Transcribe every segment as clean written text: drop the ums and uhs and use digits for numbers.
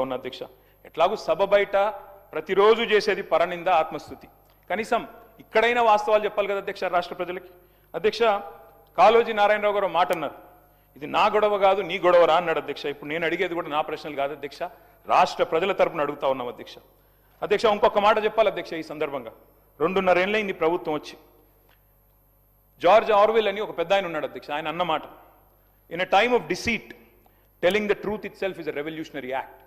ఉన్న అధ్యక్ష ఎట్లాగూ సభ బయట ప్రతిరోజు చేసేది పరనింద ఆత్మస్తుతి కనీసం ఇక్కడైనా వాస్తవాలు చెప్పాలి కదా అధ్యక్ష రాష్ట్ర ప్రజలకి అధ్యక్ష కాళోజీ నారాయణరావు గారు మాట అన్నారు ఇది నా గొడవ కాదు నీ గొడవ రా అన్నాడు అధ్యక్ష ఇప్పుడు నేను అడిగేది కూడా నా ప్రశ్నలు కాదు అధ్యక్ష రాష్ట్ర ప్రజల తరపున అడుగుతా ఉన్నాం అధ్యక్ష అధ్యక్ష ఇంకొక మాట చెప్పాలి అధ్యక్ష ఈ సందర్భంగా 2.5 ఏళ్ళైంది ప్రభుత్వం వచ్చి జార్జ్ ఆర్వెల్ అని ఒక పెద్ద ఆయన ఉన్నాడు అధ్యక్ష ఆయన అన్నమాట in a time of deceit telling the truth it self is a revolutionary act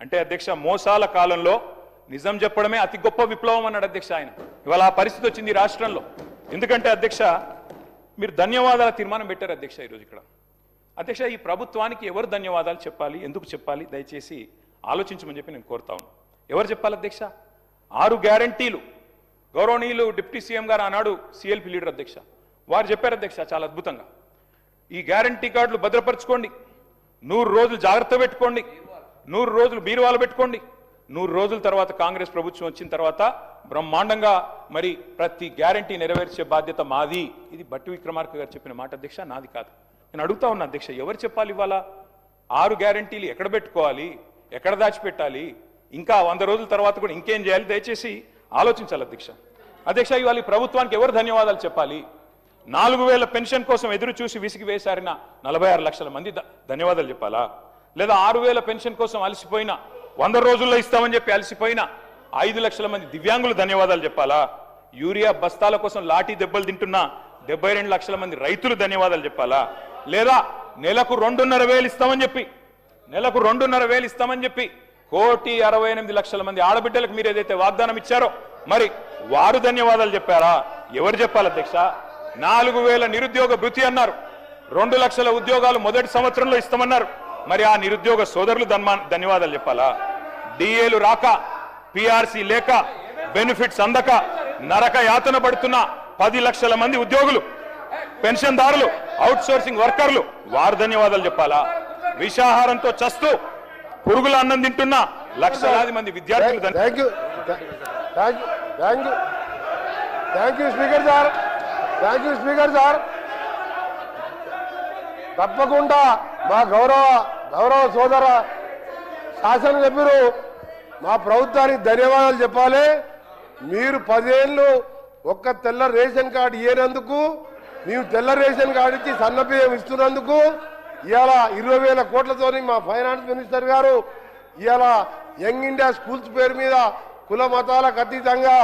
అంటే అధ్యక్ష మోసాల కాలంలో నిజం చెప్పడమే అతి గొప్ప విప్లవం అన్నాడు అధ్యక్ష ఆయన ఇవాళ ఆ పరిస్థితి వచ్చింది రాష్ట్రంలో ఎందుకంటే అధ్యక్ష మీరు ధన్యవాదాల తీర్మానం పెట్టారు అధ్యక్ష ఈరోజు ఇక్కడ అధ్యక్ష ఈ ప్రభుత్వానికి ఎవరు ధన్యవాదాలు చెప్పాలి ఎందుకు చెప్పాలి దయచేసి ఆలోచించమని చెప్పి నేను కోరుతా ఉన్నాను ఎవరు చెప్పాలి అధ్యక్ష 6 గ్యారంటీలు గౌరవనీయులు డిప్యూటీ సీఎం గారు ఆనాడు సిఎల్పి లీడర్ అధ్యక్ష వారు చెప్పారు అధ్యక్ష చాలా అద్భుతంగా ఈ గ్యారంటీ కార్డులు భద్రపరచుకోండి 100 రోజులు జాగ్రత్త పెట్టుకోండి 100 రోజులు బీరువాలు పెట్టుకోండి 100 రోజుల తర్వాత కాంగ్రెస్ ప్రభుత్వం వచ్చిన తర్వాత బ్రహ్మాండంగా మరి ప్రతి గ్యారంటీ నెరవేర్చే బాధ్యత మాది ఇది బట్టి విక్రమార్క గారు చెప్పిన మాట అధ్యక్ష నాది కాదు నేను అడుగుతా ఉన్నా అధ్యక్ష ఎవరు చెప్పాలి ఇవాళ 6 గ్యారంటీలు ఎక్కడ పెట్టుకోవాలి ఎక్కడ దాచిపెట్టాలి ఇంకా 100 రోజుల తర్వాత కూడా ఇంకేం చేయాలి దయచేసి ఆలోచించాలి అధ్యక్ష అధ్యక్ష ఇవాళ ఈ ప్రభుత్వానికి ఎవరు ధన్యవాదాలు చెప్పాలి 4000 పెన్షన్ కోసం ఎదురు చూసి విసిగి వేశారిన 46 లక్షల మంది ధన్యవాదాలు చెప్పాలా లేదా 6000 పెన్షన్ కోసం అలసిపోయిన 100 రోజుల్లో ఇస్తామని చెప్పి అలసిపోయిన 5 లక్షల మంది దివ్యాంగులు ధన్యవాదాలు చెప్పాలా యూరియా బస్తాల కోసం లాఠీ దెబ్బలు తింటున్న 72 లక్షల మంది రైతులు ధన్యవాదాలు చెప్పాలా లేదా నెలకు 2.5 ఇస్తామని చెప్పి నెలకు 2.5 ఇస్తామని చెప్పి 1,68,00,000 మంది ఆడబిడ్డలకు మీరు ఏదైతే వాగ్దానం ఇచ్చారో మరి వారు ధన్యవాదాలు చెప్పారా ఎవరు చెప్పాలి అధ్యక్ష 4,000 నిరుద్యోగ భృతి అన్నారు 2 లక్షల ఉద్యోగాలు మొదటి సంవత్సరంలో ఇస్తామన్నారు మరి ఆ నిరుద్యోగ సోదరులు ధన్యవాదాలు చెప్పాలా డిఏలు రాక పిఆర్సీ లేక బెనిఫిట్స్ అందక నరక యాతన పడుతున్న 10 లక్షల మంది ఉద్యోగులు పెన్షన్దారులు అవుట్ సోర్సింగ్ వర్కర్లు వారు ధన్యవాదాలు చెప్పాలా విషాహారంతో చస్తూ పురుగుల అన్నం తింటున్న లక్షలాది మంది విద్యార్థులు స్పీకర్ సార్ తప్పకుండా మా గౌరవ సోదర శాసనసభ్యులు మా ప్రభుత్వానికి ధన్యవాదాలు చెప్పాలి మీరు 10 ఏళ్ళు ఒక్క తెల్ల రేషన్ కార్డు ఇయ్యేందుకు మేము తెల్ల రేషన్ కార్డు ఇచ్చి సన్నబియ్యం ఇస్తున్నందుకు ఇవాళ 20,000 కోట్లతో మా ఫైనాన్స్ మినిస్టర్ గారు ఇవాళ యంగ్ ఇండియా స్కూల్స్ పేరు మీద కుల మతాలకు అతీతంగా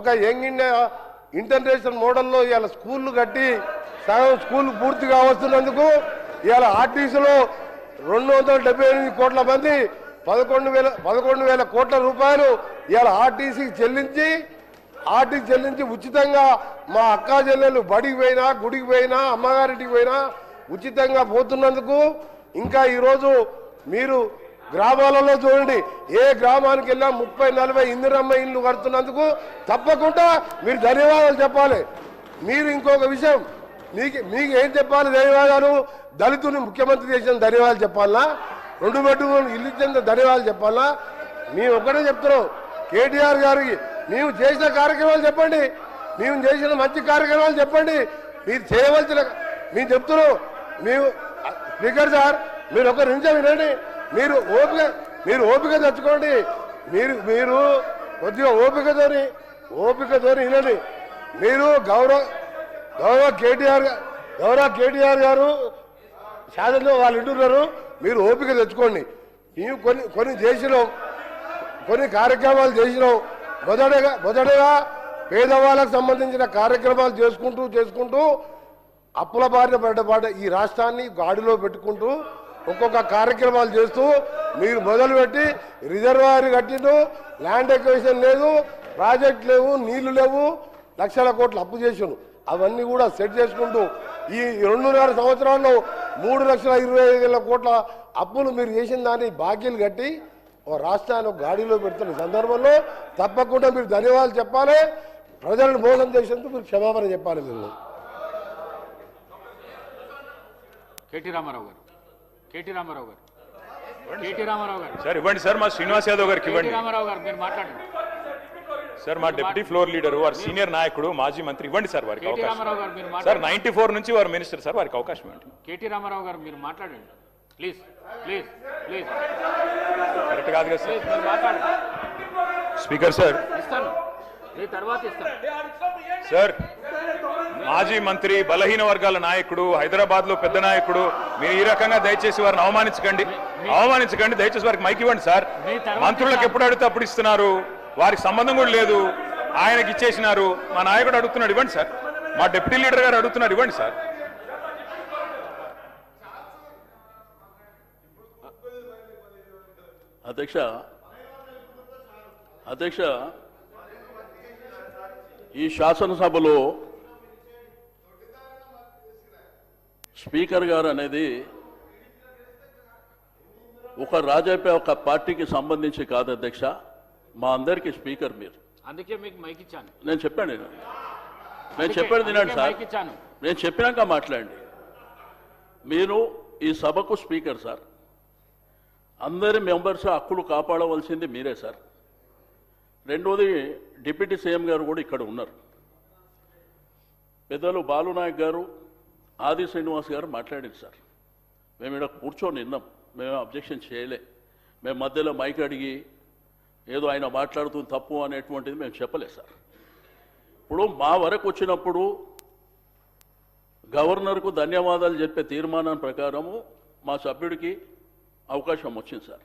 ఒక యంగ్ ఇండియా ఇంటర్నేషనల్ మోడల్లో ఇవాళ స్కూళ్ళు కట్టి సగం స్కూల్ పూర్తిగా వస్తున్నందుకు ఇవాళ ఆర్టీసీలో 278 కోట్ల మంది 11,000 కోట్ల రూపాయలు ఇవాళ ఆర్టీసీకి చెల్లించి ఉచితంగా మా అక్కా చెల్లెలు బడికి పోయినా గుడికి పోయినా అమ్మగారింటికి పోయినా ఉచితంగా పోతున్నందుకు ఇంకా ఈరోజు మీరు గ్రామాలలో చూడండి ఏ గ్రామానికి వెళ్ళా 30-40 ఇందిరమ్మ ఇళ్ళు కడుతున్నందుకు తప్పకుండా మీరు ధన్యవాదాలు చెప్పాలి మీరు ఇంకొక విషయం మీకు ఏం చెప్పాలి ధన్యవాదాలు దళితుని ముఖ్యమంత్రి చేసిన ధన్యవాదాలు చెప్పాలా 2 బెడ్రూమ్ ఇల్లు ఇచ్చిన ధన్యవాదాలు చెప్పాలా మేము ఒక్కటే చెప్తున్నాం కేటీఆర్ గారికి మేము చేసిన కార్యక్రమాలు చెప్పండి మేము చేసిన మంచి కార్యక్రమాలు చెప్పండి మీరు చేయవలసిన మేము చెప్తున్నాం మేము స్పీకర్ సార్ మీరు ఒక నిమిషం వినండి మీరు ఓపిక తెచ్చుకోండి మీరు కొద్దిగా ఓపికతోని వినండి మీరు గౌరవ కేటీఆర్ గారు శాసనలో వాళ్ళు వింటున్నారు మీరు ఓపిక తెచ్చుకోండి మేము కొన్ని చేసినాం కొన్ని కార్యక్రమాలు చేసినాం మొదటగా పేదవాళ్ళకు సంబంధించిన కార్యక్రమాలు చేసుకుంటూ అప్పుల బారిన పడ్డ ఈ రాష్ట్రాన్ని గాడిలో పెట్టుకుంటూ ఒక్కొక్క కార్యక్రమాలు చేస్తూ మీరు మొదలుపెట్టి రిజర్వాయర్ కట్టిండు ల్యాండ్ ఎక్విజిషన్ లేదు ప్రాజెక్ట్ లేవు నీళ్లు లేవు లక్షల కోట్లు అప్పు చేసిండు అవన్నీ కూడా సెట్ చేసుకుంటూ ఈ 2.5 సంవత్సరాల్లో 3,25,000 కోట్ల అప్పులు మీరు చేసిన దాన్ని బాకీలు కట్టి ఓ రాష్ట్రాన్ని గాడిలో పెడుతున్న సందర్భంలో తప్పకుండా మీరు ధన్యవాదాలు చెప్పాలి ప్రజలను మోసం చేసేందుకు మీరు క్షమాపణ చెప్పాలి మీరు కేటీ రామారావు గారు సార్ ఇవ్వండి సార్ మా శ్రీనివాస్ యాదవ్ గారికి ఇవ్వండి రామారావు గారు మీరు మాట్లాడండి సార్ మా డిప్యూటీ ఫ్లోర్ లీడర్ వారు సీనియర్ నాయకుడు మాజీ మంత్రి ఇవ్వండి సార్ వారికి అవకాశం సార్ 94 నుంచి వారు మినిస్టర్ సార్ వారికి అవకాశం ఇవ్వండి కేటీ రామారావు గారు మీరు మాట్లాడండి ప్లీజ్ ప్లీజ్ ప్లీజ్ కరెక్ట్ కాదు కదా సార్. ప్లీజ్ మీరు మాట్లాడండి. స్పీకర్ సార్, ఇస్తాను, మీ తర్వాత ఇస్తాను. సార్ మాజీ మంత్రి, బలహీన వర్గాల నాయకుడు, హైదరాబాద్ లో పెద్ద నాయకుడు, మీరు ఈ రకంగా దయచేసి వారిని అవమానించకండి. దయచేసి వారికి మైక్ ఇవ్వండి సార్. మంత్రులకు ఎప్పుడు అడిగితే అప్పుడు ఇస్తున్నారు, వారికి సంబంధం కూడా లేదు, ఆయనకి ఇచ్చేసినారు. మా నాయకుడు అడుగుతున్నాడు, ఇవ్వండి సార్. మా డిప్యూటీ లీడర్ గారు అడుగుతున్నారు, ఇవ్వండి సార్. అధ్యక్ష, ఈ శాసనసభలో స్పీకర్ గారు అనేది ఒక పార్టీకి సంబంధించి కాదు అధ్యక్ష, మా అందరికీ స్పీకర్ మీరు. అందుకే మీకు మైక్ ఇచ్చాను. నేను చెప్పాను తినండి సార్. మైక్ ఇచ్చాను. నేను చెప్పినాక మాట్లాడండి. మీరు ఈ సభకు స్పీకర్ సార్. అందరి మెంబర్స్ హక్కులు కాపాడవలసింది మీరే సార్. రెండోది, డిప్యూటీ సీఎం గారు కూడా ఇక్కడ ఉన్నారు. పెద్దలు బాలునాయక్ గారు, ఆది శ్రీనివాస్ గారు మాట్లాడింది సార్. మేము ఇక్కడ కూర్చొని విన్నాం, మేము అబ్జెక్షన్ చేయలే. మేము మధ్యలో మైక్ అడిగి ఏదో ఆయన మాట్లాడుతుంది తప్పు అనేటువంటిది మేము చెప్పలేదు సార్. ఇప్పుడు మా వరకు వచ్చినప్పుడు గవర్నర్కు ధన్యవాదాలు చెప్పే తీర్మానం ప్రకారము మా సభ్యుడికి అవకాశం వచ్చింది సార్.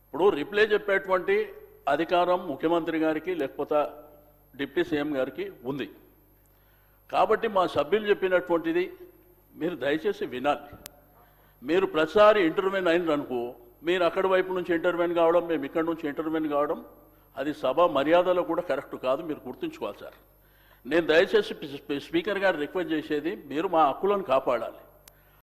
ఇప్పుడు రిప్లై చెప్పేటువంటి అధికారం ముఖ్యమంత్రి గారికి లేకపోతే డిప్యూటీ సీఎం గారికి ఉంది. కాబట్టి మా సభ్యులు చెప్పినటువంటిది మీరు దయచేసి వినాలి. మీరు ప్రతిసారి ఇంటర్వ్యూన్ అయినరనుకో, మీరు అక్కడి వైపు నుంచి ఇంటర్వ్యూన్ కావడం, మేము ఇక్కడి నుంచి ఇంటర్వ్యూన్ కావడం, అది సభ మర్యాదలో కూడా కరెక్ట్ కాదు. మీరు గుర్తుంచుకోవాలి సార్. నేను దయచేసి స్పీకర్ గారు రిక్వెస్ట్ చేసేది, మీరు మా హక్కులను కాపాడాలి.